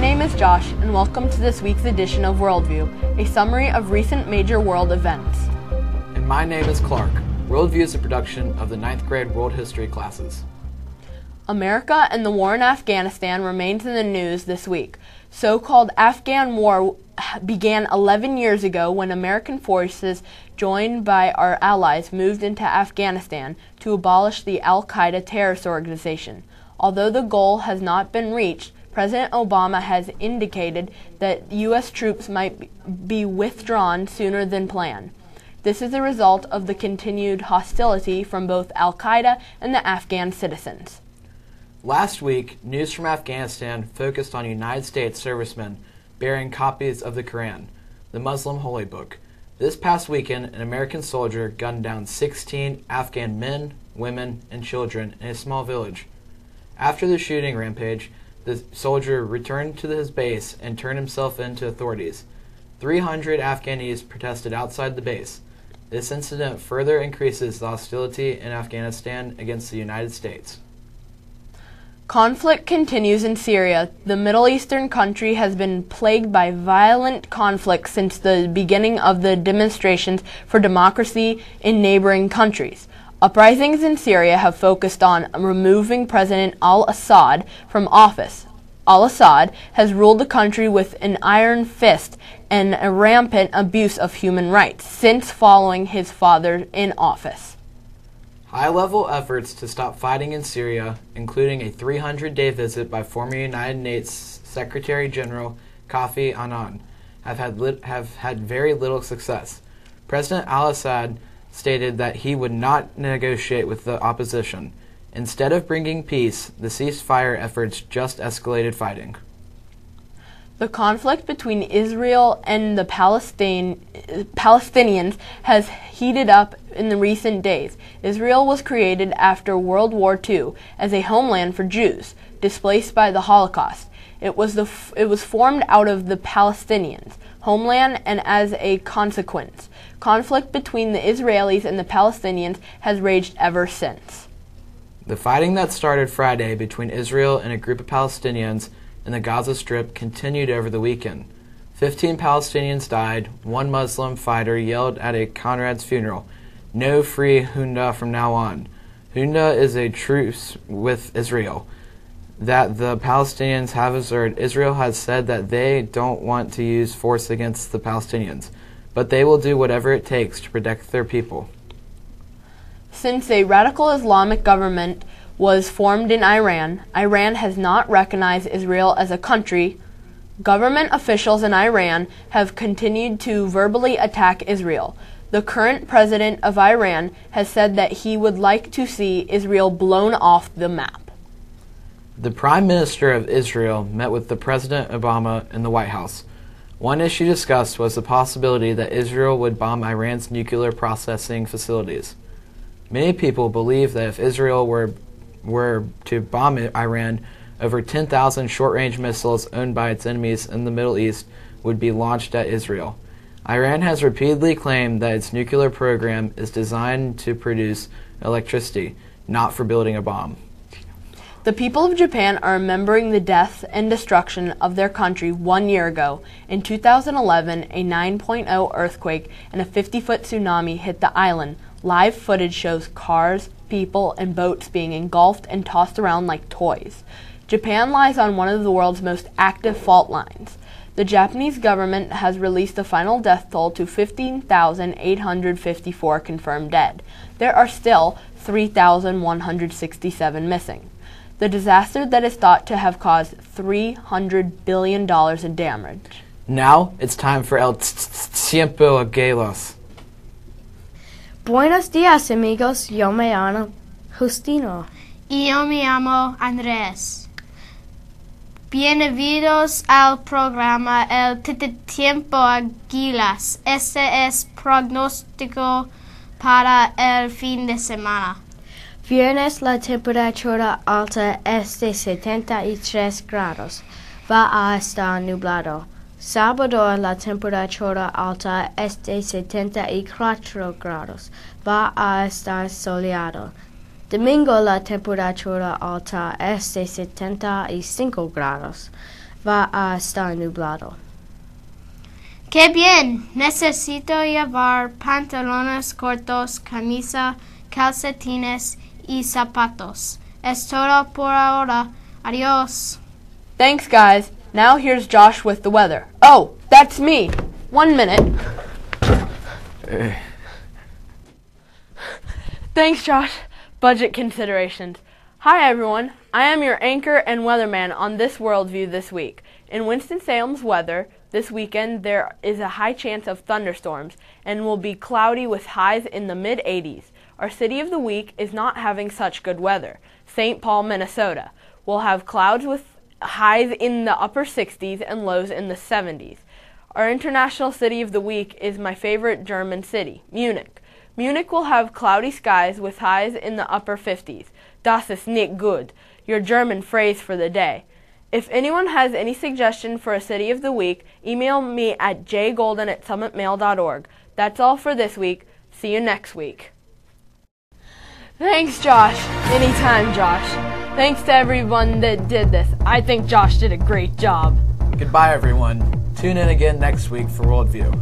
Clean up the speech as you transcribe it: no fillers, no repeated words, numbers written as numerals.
name is Josh, and welcome to this week's edition of WorldView, a summary of recent major world events. And my name is Clark. WorldView is a production of the 9th grade world history classes. America and the war in Afghanistan remains in the news this week. So-called Afghan war began 11 years ago when American forces, joined by our allies, moved into Afghanistan to abolish the al-Qaeda terrorist organization. Although the goal has not been reached, President Obama has indicated that U.S. troops might be withdrawn sooner than planned. This is a result of the continued hostility from both al-Qaeda and the Afghan citizens. Last week, news from Afghanistan focused on United States servicemen bearing copies of the Quran, the Muslim holy book. This past weekend, an American soldier gunned down 16 Afghan men, women, and children in a small village. After the shooting rampage, the soldier returned to his base and turned himself in to authorities. 300 Afghanis protested outside the base. This incident further increases the hostility in Afghanistan against the United States. Conflict continues in Syria. The Middle Eastern country has been plagued by violent conflict since the beginning of the demonstrations for democracy in neighboring countries. Uprisings in Syria have focused on removing President al-Assad from office. Al-Assad has ruled the country with an iron fist and a rampant abuse of human rights since following his father in office. High-level efforts to stop fighting in Syria, including a 300-day visit by former United Nations Secretary General Kofi Annan, have had very little success. President al-Assad stated that he would not negotiate with the opposition. Instead of bringing peace, the ceasefire efforts just escalated fighting. The conflict between Israel and the Palestinians has heated up in the recent days. Israel was created after World War II as a homeland for Jews displaced by the Holocaust. It was formed out of the Palestinians' homeland, and as a consequence, conflict between the Israelis and the Palestinians has raged ever since. The fighting that started Friday between Israel and a group of Palestinians in the Gaza Strip continued over the weekend. 15 Palestinians died. One Muslim fighter yelled at a comrade's funeral, "No free Hunda from now on." Hunda is a truce with Israel that the Palestinians have asserted. Israel has said that they don't want to use force against the Palestinians, but they will do whatever it takes to protect their people. Since a radical Islamic government was formed in Iran, Iran has not recognized Israel as a country. Government officials in Iran have continued to verbally attack Israel. The current president of Iran has said that he would like to see Israel blown off the map. The Prime Minister of Israel met with the President Obama in the White House. One issue discussed was the possibility that Israel would bomb Iran's nuclear processing facilities. Many people believe that if Israel were to bomb Iran, over 10,000 short-range missiles owned by its enemies in the Middle East would be launched at Israel. Iran has repeatedly claimed that its nuclear program is designed to produce electricity, not for building a bomb. The people of Japan are remembering the death and destruction of their country 1 year ago. In 2011, a 9.0 earthquake and a 50-foot tsunami hit the island. Live footage shows cars, people, and boats being engulfed and tossed around like toys. Japan lies on one of the world's most active fault lines. The Japanese government has released the final death toll to 15,854 confirmed dead. There are still 3,167 missing. The disaster that is thought to have caused $300 billion in damage. Now it's time for El Tiempo Aguilas. Buenos días, amigos. Yo me llamo Justino. Y yo me llamo Andrés. Bienvenidos al programa El Tiempo Aguilas. Este es pronóstico para el fin de semana. Viernes la temperatura alta es de 73 grados. Va a estar nublado. Sábado la temperatura alta es de 74 grados. Va a estar soleado. Domingo la temperatura alta es de 75 grados. va a estar nublado. ¡Qué bien! Necesito llevar pantalones cortos, camisa, calcetines y zapatos. Es todo por ahora. Adiós. Thanks, guys. Now here's Josh with the weather. Oh, that's me. 1 minute. Thanks, Josh. Budget considerations. Hi, everyone. I am your anchor and weatherman on this WorldView this week. In Winston-Salem's weather, this weekend there is a high chance of thunderstorms and will be cloudy with highs in the mid-80s. Our city of the week is not having such good weather. St. Paul, Minnesota will have clouds with highs in the upper 60s and lows in the 70s. Our international city of the week is my favorite German city, Munich. Munich will have cloudy skies with highs in the upper 50s. Das ist nicht gut, your German phrase for the day. If anyone has any suggestion for a city of the week, email me at jgolden@summitmail.org. That's all for this week. See you next week. Thanks, Josh. Anytime, Josh. Thanks to everyone that did this. I think Josh did a great job. Goodbye, everyone. Tune in again next week for WorldView.